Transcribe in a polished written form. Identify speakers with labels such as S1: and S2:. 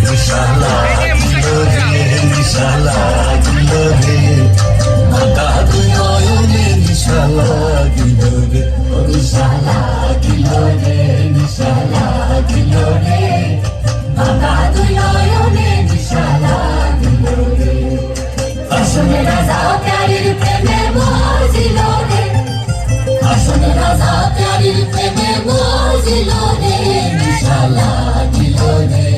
S1: নিশা লাগিল রে, নিশা লাগিল রে, ভাঙা দুই নয়নে নিশা লাগিল রে, ও নিশা লাগিল রে, নিশা লাগিল রে, ভাঙা দুই নয়নে নিশা লাগিল রে। আসনে রাজা প্যারির প্রেমে মজিল রে, আসনে রাজা প্যারির প্রেমে মজিল রে, নিশা লাগিল রে।